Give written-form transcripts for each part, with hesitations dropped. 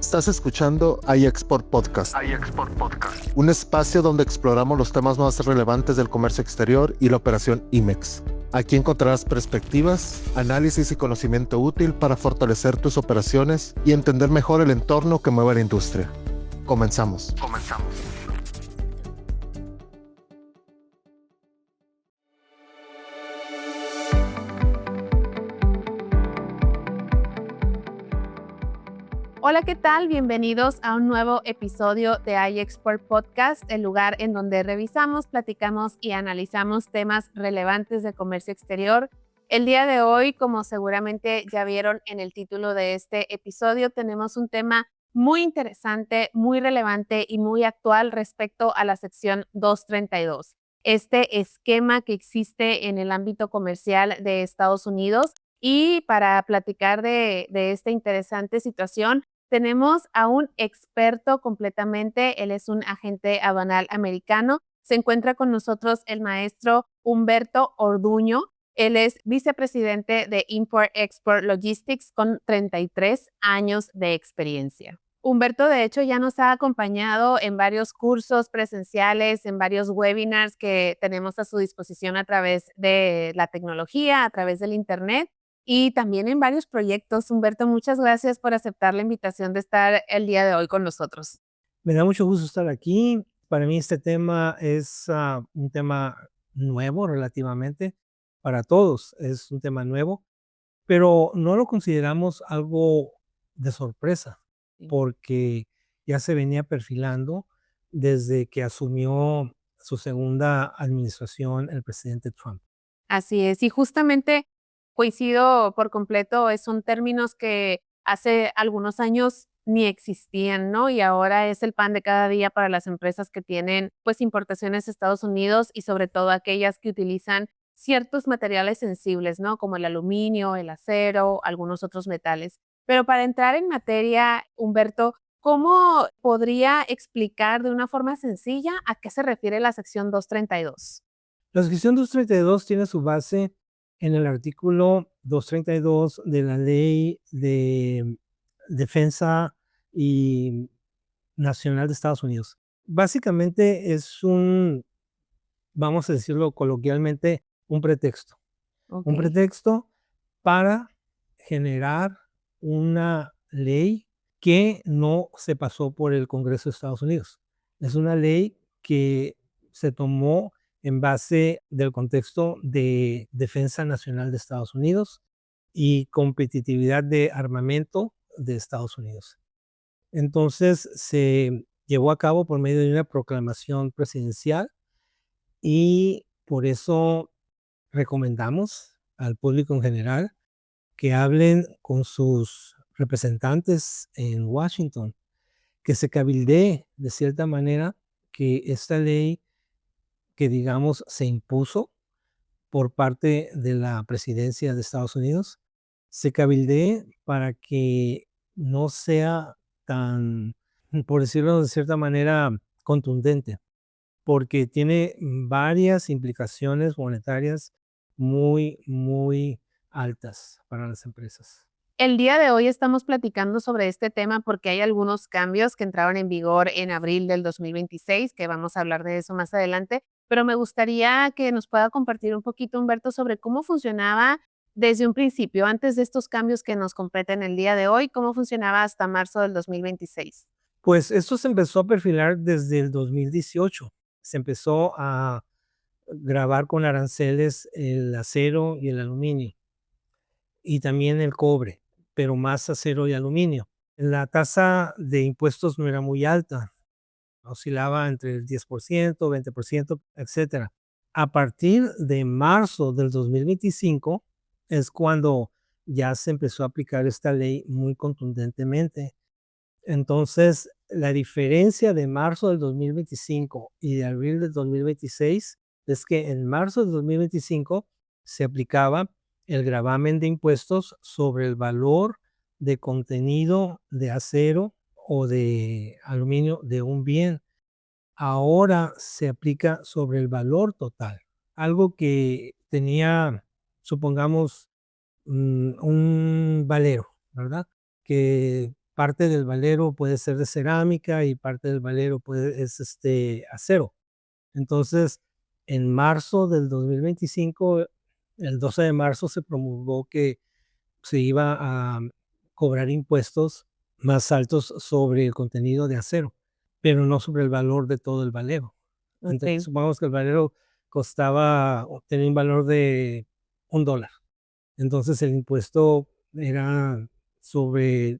Estás escuchando iExport Podcast, un espacio donde exploramos los temas más relevantes del comercio exterior y la operación IMEX. Aquí encontrarás perspectivas, análisis y conocimiento útil para fortalecer tus operaciones y entender mejor el entorno que mueve la industria. Comenzamos. Hola, ¿qué tal? Bienvenidos a un nuevo episodio de iExport Podcast, el lugar en donde revisamos, platicamos y analizamos temas relevantes de comercio exterior. El día de hoy, como seguramente ya vieron en el título de este episodio, tenemos un tema muy interesante, muy relevante y muy actual respecto a la sección 232. Este esquema que existe en el ámbito comercial de Estados Unidos. Y para platicar de esta interesante situación, tenemos a un experto completamente, él es un agente aduanal americano. Se encuentra con nosotros el maestro Humberto Orduño. Él es vicepresidente de Import-Export Logistics con 33 años de experiencia. Humberto, de hecho, ya nos ha acompañado en varios cursos presenciales, en varios webinars que tenemos a su disposición a través de la tecnología, a través del Internet. Y también en varios proyectos. Humberto, muchas gracias por aceptar la invitación de estar el día de hoy con nosotros. Me da mucho gusto estar aquí. Para mí este tema es un tema nuevo relativamente. Para todos es un tema nuevo, pero no lo consideramos algo de sorpresa, Sí. porque ya se venía perfilando desde que asumió su segunda administración el presidente Trump. Así es, y justamente coincido por completo, son términos que hace algunos años ni existían, ¿no? Y ahora es el pan de cada día para las empresas que tienen, pues, importaciones a Estados Unidos y sobre todo aquellas que utilizan ciertos materiales sensibles, ¿no? Como el aluminio, el acero, algunos otros metales. Pero para entrar en materia, Humberto, ¿cómo podría explicar de una forma sencilla a qué se refiere la sección 232? La sección 232 tiene su base en el artículo 232 de la Ley de Defensa y Nacional de Estados Unidos. Básicamente es vamos a decirlo coloquialmente, un pretexto. Un Okey. pretexto para generar una ley que no se pasó por el Congreso de Estados Unidos. Es una ley que se tomó en base del contexto de defensa nacional de Estados Unidos y competitividad de armamento de Estados Unidos. Entonces se llevó a cabo por medio de una proclamación presidencial y por eso recomendamos al público en general que hablen con sus representantes en Washington, que se cabildee de cierta manera que esta ley que digamos se impuso por parte de la presidencia de Estados Unidos, se cabildee para que no sea tan, por decirlo de cierta manera, contundente, porque tiene varias implicaciones monetarias muy altas para las empresas. El día de hoy estamos platicando sobre este tema porque hay algunos cambios que entraron en vigor en abril del 2026, que vamos a hablar de eso más adelante, pero me gustaría que nos pueda compartir un poquito, Humberto, sobre cómo funcionaba desde un principio, antes de estos cambios que nos competen el día de hoy, cómo funcionaba hasta marzo del 2026. Pues esto se empezó a perfilar desde el 2018. Se empezó a grabar con aranceles el acero y el aluminio, y también el cobre, pero más acero y aluminio. La tasa de impuestos no era muy alta, oscilaba entre el 10%, 20%, etcétera. A partir de marzo del 2025 es cuando ya se empezó a aplicar esta ley muy contundentemente. Entonces, la diferencia de marzo del 2025 y de abril del 2026 es que en marzo del 2025 se aplicaba el gravamen de impuestos sobre el valor de contenido de acero o de aluminio de un bien. Ahora se aplica sobre el valor total, algo que tenía, supongamos, un valero, ¿verdad? Que parte del valero puede ser de cerámica y parte del valero es acero. Entonces, en marzo del 2025, el 12 de marzo, se promulgó que se iba a cobrar impuestos más altos sobre el contenido de acero, pero no sobre el valor de todo el valero. Entonces, Ok. supongamos que el valero costaba o tenía un valor de $1. Entonces, el impuesto era sobre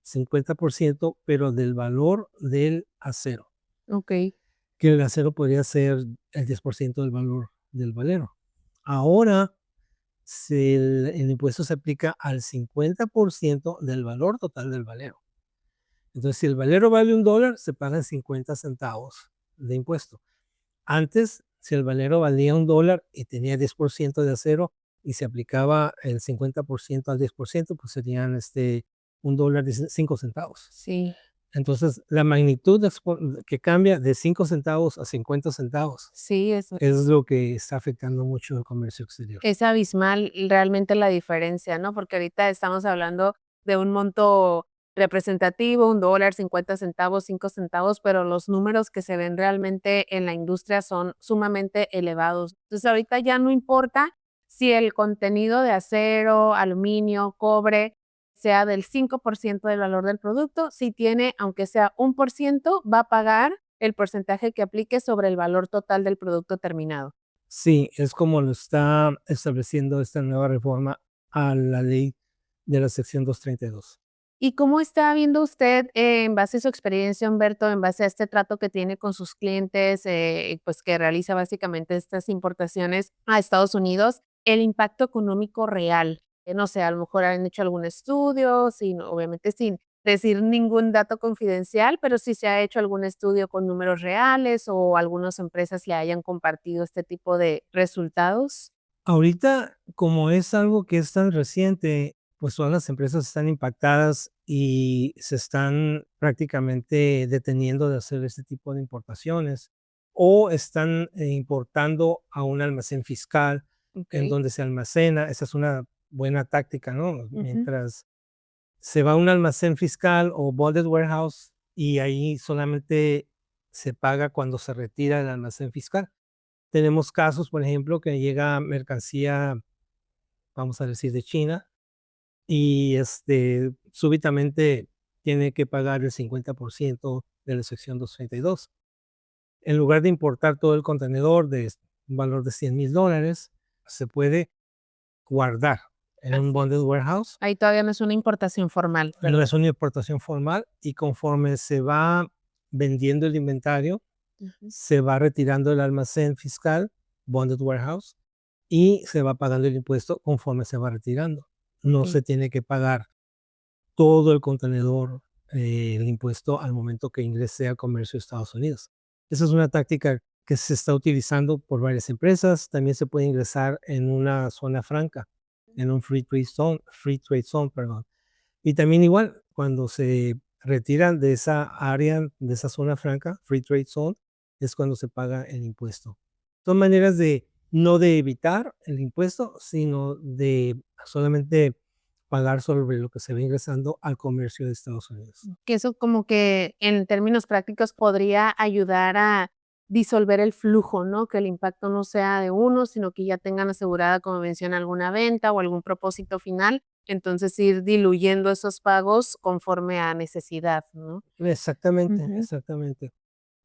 50%, pero del valor del acero, Ok. que el acero podría ser el 10% del valor del valero. Ahora, el impuesto se aplica al 50% del valor total del valero. Entonces, si el valero vale $1, se pagan 50 centavos de impuesto. Antes, si el valero valía $1 y tenía 10% de acero y se aplicaba el 50% al 10%, pues serían $1 y 5 centavos. Sí. Entonces, la magnitud que cambia de 5 centavos a 50 centavos Sí, eso es lo que está afectando mucho el comercio exterior. es abismal realmente la diferencia, ¿no? Porque ahorita estamos hablando de un monto representativo, $1, 50 centavos, 5 centavos, pero los números que se ven realmente en la industria son sumamente elevados. Entonces, ahorita ya no importa si el contenido de acero, aluminio, cobre sea del 5% del valor del producto, si tiene, aunque sea 1%, va a pagar el porcentaje que aplique sobre el valor total del producto terminado. Sí, es como lo está estableciendo esta nueva reforma a la ley de la sección 232. ¿Y cómo está viendo usted, en base a su experiencia, Humberto, en base a este trato que tiene con sus clientes, pues que realiza básicamente estas importaciones a Estados Unidos, el impacto económico real? No sé, a lo mejor han hecho algún estudio, obviamente sin decir ningún dato confidencial, pero si se ha hecho algún estudio con números reales o algunas empresas le hayan compartido este tipo de resultados. Ahorita, como es algo que es tan reciente, pues todas las empresas están impactadas y se están prácticamente deteniendo de hacer este tipo de importaciones o están importando a un almacén fiscal en Ok. donde se almacena. Esa es una buena táctica, ¿no? Ujú. Mientras se va a un almacén fiscal o bonded warehouse y ahí solamente se paga cuando se retira del almacén fiscal. Tenemos casos, por ejemplo, que llega mercancía, vamos a decir, de China y súbitamente tiene que pagar el 50% de la sección 232. En lugar de importar todo el contenedor de un valor de $100,000, se puede guardar en un Así bonded es. warehouse. Ahí todavía no es una importación formal, No ¿verdad? es una importación formal y conforme se va vendiendo el inventario, Ujú. se va retirando el almacén fiscal, bonded warehouse, y se va pagando el impuesto conforme se va retirando. No Okey. se tiene que pagar todo el contenedor, el impuesto al momento que ingrese al comercio de Estados Unidos. Esa es una táctica que se está utilizando por varias empresas. También se puede ingresar en una zona franca, en un free trade zone, perdón. Y también igual, cuando se retiran de esa área, de esa zona franca, Free Trade Zone, es cuando se paga el impuesto. Son maneras de no de evitar el impuesto, sino de solamente pagar sobre lo que se va ingresando al comercio de Estados Unidos. Que eso como que en términos prácticos podría ayudar a disolver el flujo, ¿no? Que el impacto no sea de uno, sino que ya tengan asegurada, como menciona, alguna venta o algún propósito final. Entonces, ir diluyendo esos pagos conforme a necesidad, ¿no? Exactamente, Ujú. exactamente.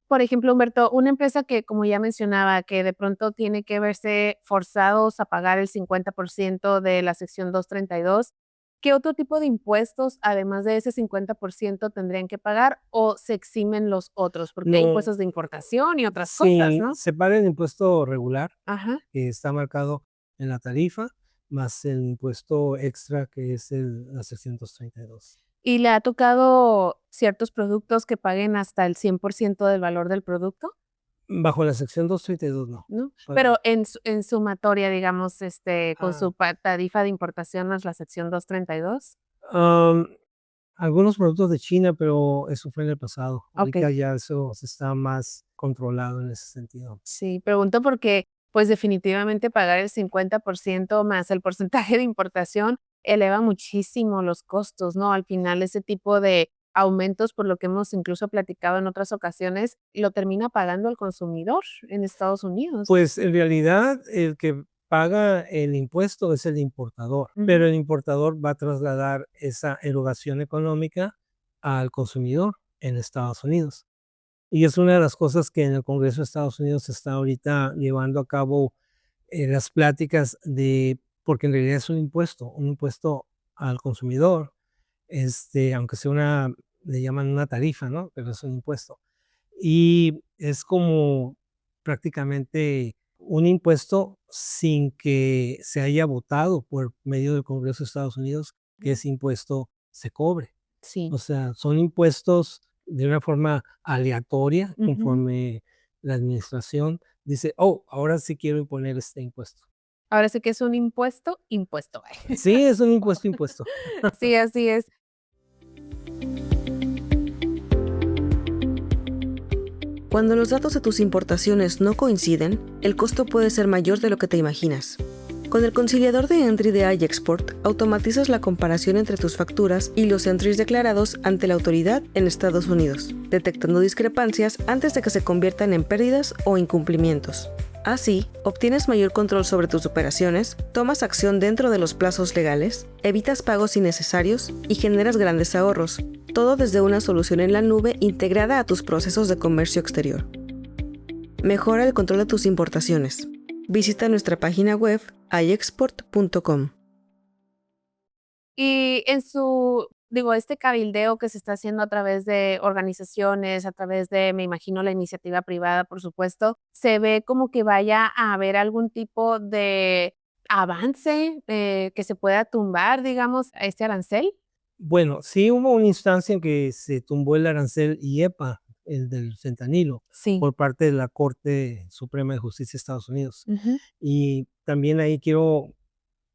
Por ejemplo, Humberto, una empresa que, como ya mencionaba, que de pronto tiene que verse forzados a pagar el 50% de la sección 232, ¿qué otro tipo de impuestos, además de ese 50%, tendrían que pagar o se eximen los otros? Porque hay No, impuestos de importación y otras cosas, si ¿no? se paga el impuesto regular, Ajá. que está marcado en la tarifa, más el impuesto extra que es la sección 232. ¿Y le ha tocado ciertos productos que paguen hasta el 100% del valor del producto? Bajo la sección 232 no. ¿No? Bueno, Pero en sumatoria, digamos, con ah, su tarifa de importación más la sección 232. am, algunos productos de China, pero eso fue en el pasado. Okey, Ahorita ya eso se está más controlado en ese sentido. sí, pregunto porque, pues, definitivamente pagar el 50% más el porcentaje de importación, eleva muchísimo los costos, ¿no? Al final ese tipo de aumentos, por lo que hemos incluso platicado en otras ocasiones, lo termina pagando el consumidor en Estados Unidos. Pues en realidad el que paga el impuesto es el importador, pero el importador va a trasladar esa erogación económica al consumidor en Estados Unidos. Y es una de las cosas que en el Congreso de Estados Unidos se está ahorita llevando a cabo las pláticas porque en realidad es un impuesto al consumidor, aunque sea le llaman una tarifa, ¿no? Pero es un impuesto. Y es como prácticamente un impuesto sin que se haya votado por medio del Congreso de Estados Unidos que ese impuesto se cobre. Sí. O sea, son impuestos de una forma aleatoria conforme la administración dice, oh, ahora sí quiero imponer este impuesto. Ahora sí que es un impuesto. Sí, es un impuesto. Sí, así es. Cuando los datos de tus importaciones no coinciden, el costo puede ser mayor de lo que te imaginas. Con el conciliador de entry de iExport, automatizas la comparación entre tus facturas y los entries declarados ante la autoridad en Estados Unidos, detectando discrepancias antes de que se conviertan en pérdidas o incumplimientos. Así, obtienes mayor control sobre tus operaciones, tomas acción dentro de los plazos legales, evitas pagos innecesarios y generas grandes ahorros, todo desde una solución en la nube integrada a tus procesos de comercio exterior. Mejora el control de tus importaciones. Visita nuestra página web iexport.com. Y en este cabildeo que se está haciendo a través de organizaciones, a través de, me imagino, la iniciativa privada, por supuesto, ¿se ve como que vaya a haber algún tipo de avance que se pueda tumbar, digamos, a este arancel? Bueno, sí hubo una instancia en que se tumbó el arancel IEPA, el del fentanilo, Sí. por parte de la Corte Suprema de Justicia de Estados Unidos. Ujú. Y también ahí quiero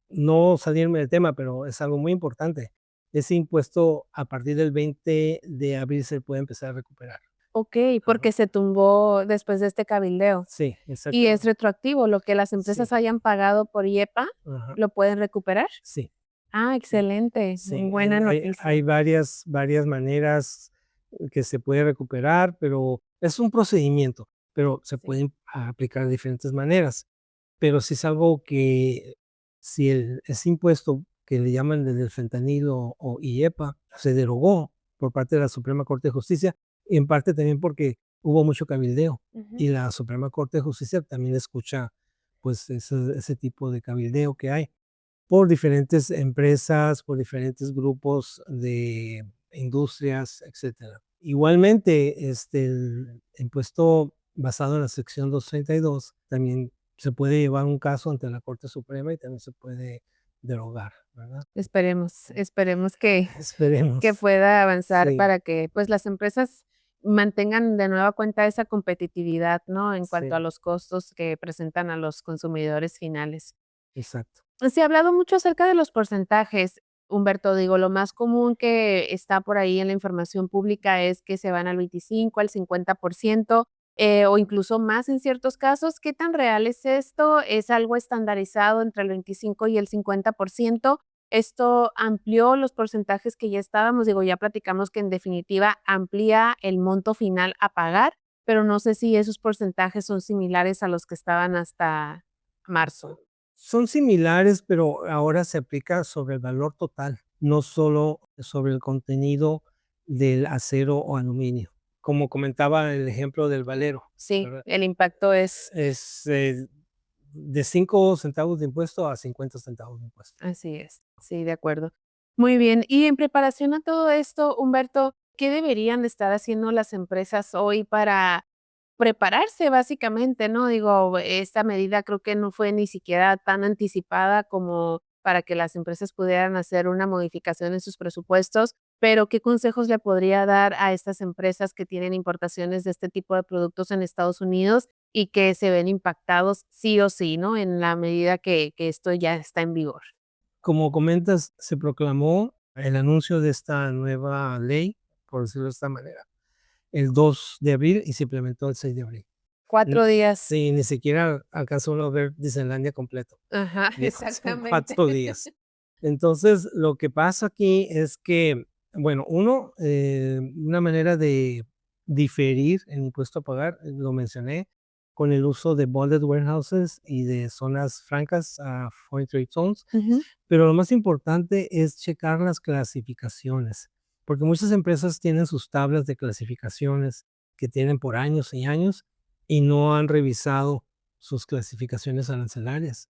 no salirme del tema, pero es algo muy importante. Ese impuesto a partir del 20 de abril se puede empezar a recuperar. Ok, porque se tumbó después de este cabildeo. Sí, Y es exactamente. retroactivo, lo que las empresas Sí. hayan pagado por IEPA, Ajá. ¿lo pueden recuperar? Sí, Ah, excelente, sí. buena noticia. Hay varias maneras que se puede recuperar, pero es un procedimiento, pero se Sí. pueden aplicar de diferentes maneras. Pero si es algo que, si ese impuesto que le llaman del fentanilo o IEPA se derogó por parte de la Suprema Corte de Justicia, en parte también porque hubo mucho cabildeo Ujú. y la Suprema Corte de Justicia también escucha pues ese tipo de cabildeo que hay por diferentes empresas, por diferentes grupos de industrias, etcétera. Igualmente, el impuesto basado en la sección 232 también se puede llevar un caso ante la Corte Suprema y también se puede derogar, ¿verdad? Esperemos que Esperemos. pueda avanzar Sí, para que, pues, las empresas mantengan de nueva cuenta esa competitividad, ¿no? En cuanto a sí, los costos que presentan a los consumidores finales. exacto. Se ha hablado mucho acerca de los porcentajes, Humberto. Digo, lo más común que está por ahí en la información pública es que se van al 25, al 50%, o incluso más en ciertos casos. ¿Qué tan real es esto? ¿Es algo estandarizado entre el 25 y el 50%? ¿Esto amplió los porcentajes que ya estábamos? Digo, ya platicamos que en definitiva amplía el monto final a pagar, pero no sé si esos porcentajes son similares a los que estaban hasta marzo. Son similares, pero ahora se aplica sobre el valor total, no solo sobre el contenido del acero o aluminio. Como comentaba el ejemplo del valero, Sí, ¿verdad? el impacto es Es de 5 centavos de impuesto a 50 centavos de impuesto. así es. Sí, de acuerdo. Muy bien. Y en preparación a todo esto, Humberto, ¿qué deberían de estar haciendo las empresas hoy para prepararse básicamente, no? Digo, esta medida creo que no fue ni siquiera tan anticipada como para que las empresas pudieran hacer una modificación en sus presupuestos, pero ¿qué consejos le podría dar a estas empresas que tienen importaciones de este tipo de productos en Estados Unidos y que se ven impactados sí o sí, ¿no? En la medida que esto ya está en vigor. Como comentas, se proclamó el anuncio de esta nueva ley, por decirlo de esta manera, el 2 de abril y se implementó el 6 de abril. 4 días. Sí, ni siquiera alcanzó uno a ver Disneylandia completo. Ajá, Dijo, son exactamente. 4 días. Entonces, lo que pasa aquí es que, bueno, una manera de diferir el impuesto a pagar, lo mencioné, con el uso de bonded warehouses y de zonas francas, foreign trade zones, Ujú. pero lo más importante es checar las clasificaciones, porque muchas empresas tienen sus tablas de clasificaciones que tienen por años y años y no han revisado sus clasificaciones arancelarias.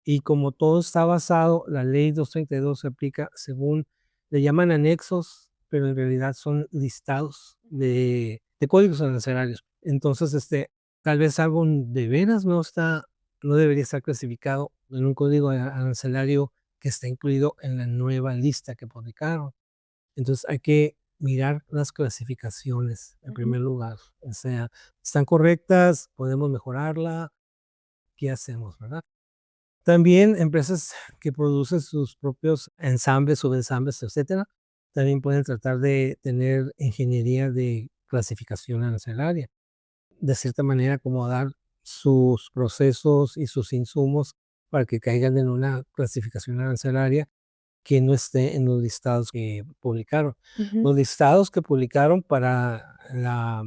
Y como todo está basado, la ley 232 se aplica según, le llaman anexos, pero en realidad son listados de códigos arancelarios. Entonces, tal vez algo de veras no debería estar clasificado en un código arancelario que está incluido en la nueva lista que publicaron. Entonces hay que mirar las clasificaciones en Ujú. primer lugar. O sea, ¿están correctas? ¿Podemos mejorarla? ¿Qué hacemos, verdad? También empresas que producen sus propios ensambles, subensambles, etcétera, también pueden tratar de tener ingeniería de clasificación arancelaria. De cierta manera, acomodar sus procesos y sus insumos para que caigan en una clasificación arancelaria que no esté en los listados que publicaron. Ujú. Los listados que publicaron para la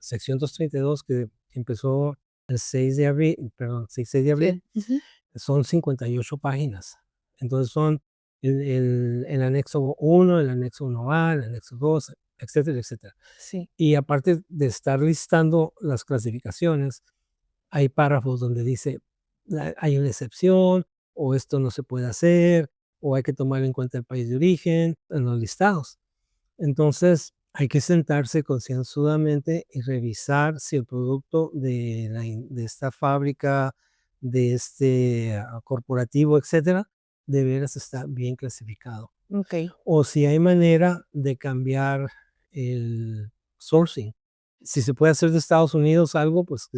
sección 232 que empezó el 6 de abril, perdón, 6 de abril, Sí. Ujú. son 58 páginas. Entonces son el anexo uno, el anexo 1A, el anexo 2, etcétera, etcétera. Sí. Y aparte de estar listando las clasificaciones, hay párrafos donde dice, hay una excepción, o esto no se puede hacer, o hay que tomar en cuenta el país de origen en los listados. Entonces, hay que sentarse concienzudamente y revisar si el producto de esta fábrica, de este corporativo, etcétera, de veras está bien clasificado. Okey. O si hay manera de cambiar el sourcing. Si se puede hacer de Estados Unidos algo, pues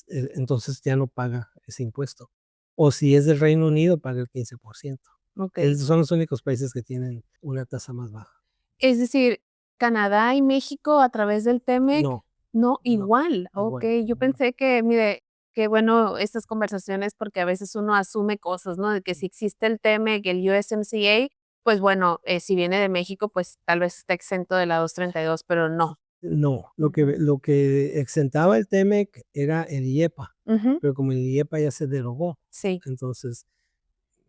entonces ya no paga ese impuesto. O si es del Reino Unido, paga el 15%. Okey. Son los únicos países que tienen una tasa más baja. Es decir, Canadá y México a través del TEMEC, No, no, no, igual. igual. Okey, yo pensé que, mire, qué bueno estas conversaciones, porque a veces uno asume cosas, ¿no? De que si existe el TEMEC, el USMCA, pues bueno, si viene de México, pues tal vez está exento de la 232, pero no. No, Ujú. lo que exentaba el TEMEC era el IEPA, Ujú. pero como el IEPA ya se derogó, Sí, entonces,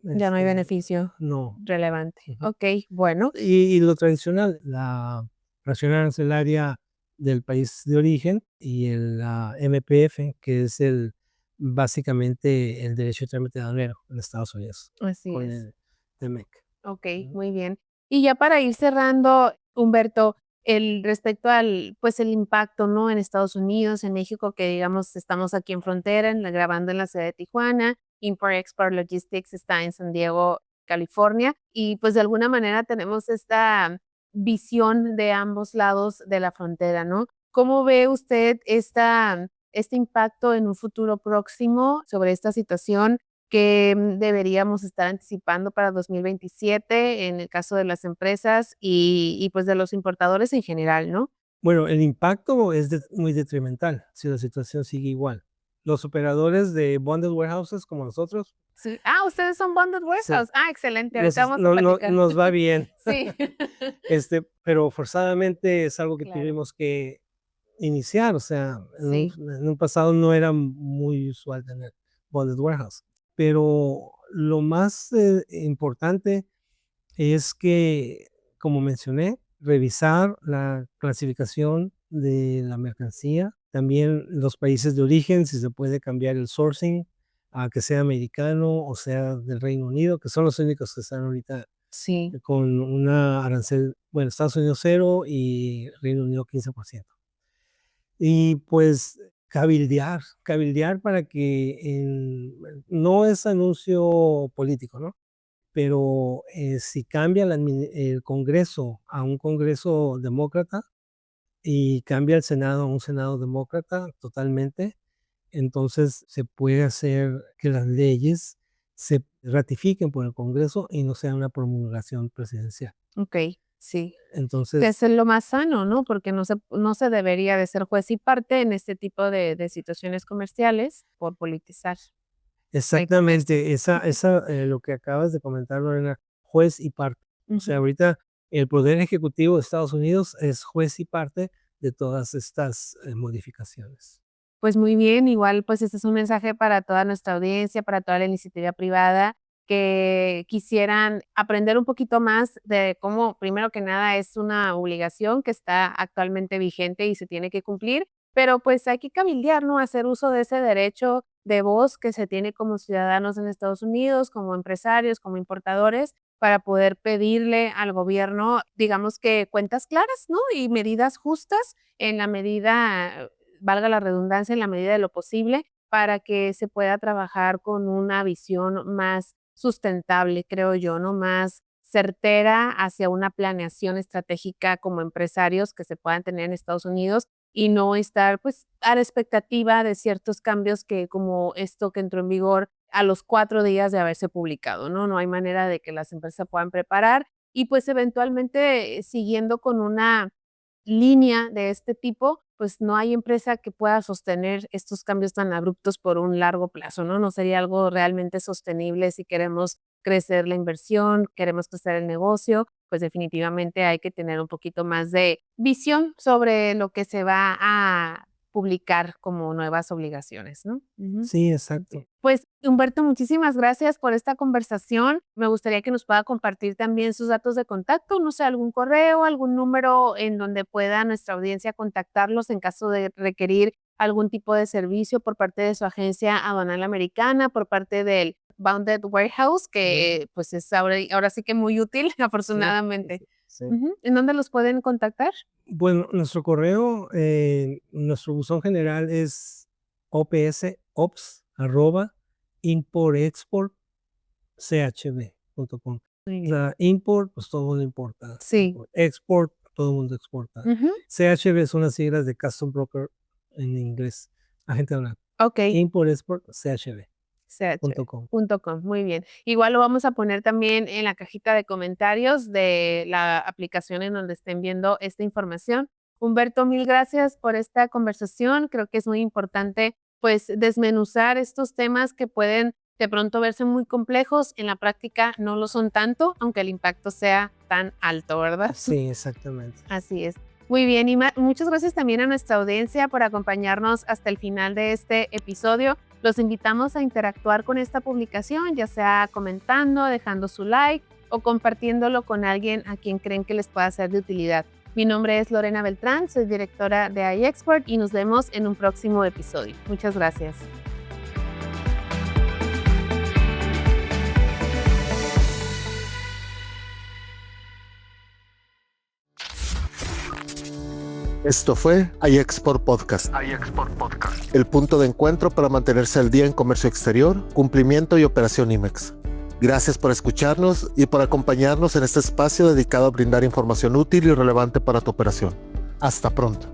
ya no hay este, beneficio no. relevante. Ujú. Okey, bueno. Y lo tradicional, la ración arancelaria del país de origen y la MPF, que es básicamente el derecho de trámite aduanero en Estados Unidos, Así con es. el TEMEC. Okey, Ujú. muy bien. Y ya para ir cerrando, Humberto, respecto al, pues, el impacto, ¿no? En Estados Unidos, en México, que digamos, estamos aquí en frontera, grabando en la ciudad de Tijuana, Import-Export Logistics está en San Diego, California, y pues de alguna manera tenemos esta visión de ambos lados de la frontera, ¿no? ¿Cómo ve usted este impacto en un futuro próximo sobre esta situación? Que deberíamos estar anticipando para 2027 en el caso de las empresas y, pues, de los importadores en general, ¿no? Bueno, el impacto es muy detrimental si la situación sigue igual. Los operadores de bonded warehouses como nosotros, Sí. Ah, ustedes son Bonded sí, Warehouse. Ah, excelente, ahorita vamos a no, platicar. nos va bien. Sí. Pero forzadamente es algo que Claro, tuvimos que iniciar, o sea, sí, en un pasado no era muy usual tener bonded warehouse, pero lo más importante es que, como mencioné, revisar la clasificación de la mercancía, también los países de origen, si se puede cambiar el sourcing a que sea americano o sea del Reino Unido, que son los únicos que están ahorita sí, con una arancel, bueno, Estados Unidos cero y Reino Unido 15%. Y pues cabildear para que no es anuncio político, ¿no? Pero si cambia el Congreso a un Congreso demócrata y cambia el Senado a un Senado demócrata totalmente, entonces se puede hacer que las leyes se ratifiquen por el Congreso y no sea una promulgación presidencial. okey, sí. Que Entonces, es lo más sano, ¿no? Porque no se debería de ser juez y parte en este tipo de situaciones comerciales por politizar el comercio. exactamente, lo que acabas de comentar, Lorena, juez y parte. O sea, Ujú. ahorita el Poder Ejecutivo de Estados Unidos es juez y parte de todas estas modificaciones. Pues muy bien, igual pues este es un mensaje para toda nuestra audiencia, para toda la iniciativa privada que quisieran aprender un poquito más de cómo, primero que nada, es una obligación que está actualmente vigente y se tiene que cumplir, pero pues hay que cabildear, ¿no? Hacer uso de ese derecho de voz que se tiene como ciudadanos en Estados Unidos, como empresarios, como importadores, para poder pedirle al gobierno, digamos que cuentas claras, ¿no? Y medidas justas en la medida, valga la redundancia, en la medida de lo posible, para que se pueda trabajar con una visión más sustentable, creo yo, ¿no? Más certera hacia una planeación estratégica como empresarios que se puedan tener en Estados Unidos y no estar, pues, a la expectativa de ciertos cambios que como esto que entró en vigor a los 4 días de haberse publicado, ¿no? No hay manera de que las empresas puedan preparar y, pues, eventualmente, siguiendo con una línea de este tipo, pues no hay empresa que pueda sostener estos cambios tan abruptos por un largo plazo, ¿no? No sería algo realmente sostenible si queremos crecer la inversión, queremos crecer el negocio, pues definitivamente hay que tener un poquito más de visión sobre lo que se va a publicar como nuevas obligaciones, ¿no? Ujú. Sí, exacto. Pues, Humberto, muchísimas gracias por esta conversación. Me gustaría que nos pueda compartir también sus datos de contacto, no sé, algún correo, algún número en donde pueda nuestra audiencia contactarlos en caso de requerir algún tipo de servicio por parte de su agencia aduanal americana, por parte del Bounded Warehouse, que, pues, es ahora sí que muy útil, afortunadamente. Sí. Ujú. ¿En dónde los pueden contactar? Bueno, nuestro correo, nuestro buzón general es opsops@importexportchb.com. Muy O bien. sea, import, pues todo el mundo importa. Sí. Export, todo el mundo exporta. Ujú. CHB son las siglas de Custom Broker en inglés, agente aduanal. Okey. Import, export, CHB.com. CH.com, muy bien. Igual lo vamos a poner también en la cajita de comentarios de la aplicación en donde estén viendo esta información. Humberto, mil gracias por esta conversación. Creo que es muy importante, pues, desmenuzar estos temas que pueden de pronto verse muy complejos. En la práctica no lo son tanto, aunque el impacto sea tan alto, ¿verdad? Sí, exactamente. Así es. Muy bien, y muchas gracias también a nuestra audiencia por acompañarnos hasta el final de este episodio. Los invitamos a interactuar con esta publicación, ya sea comentando, dejando su like o compartiéndolo con alguien a quien creen que les pueda ser de utilidad. Mi nombre es Lorena Beltrán, soy directora de iExport y nos vemos en un próximo episodio. Muchas gracias. Esto fue iExport Podcast, el punto de encuentro para mantenerse al día en comercio exterior, cumplimiento y operación IMEX. Gracias por escucharnos y por acompañarnos en este espacio dedicado a brindar información útil y relevante para tu operación. Hasta pronto.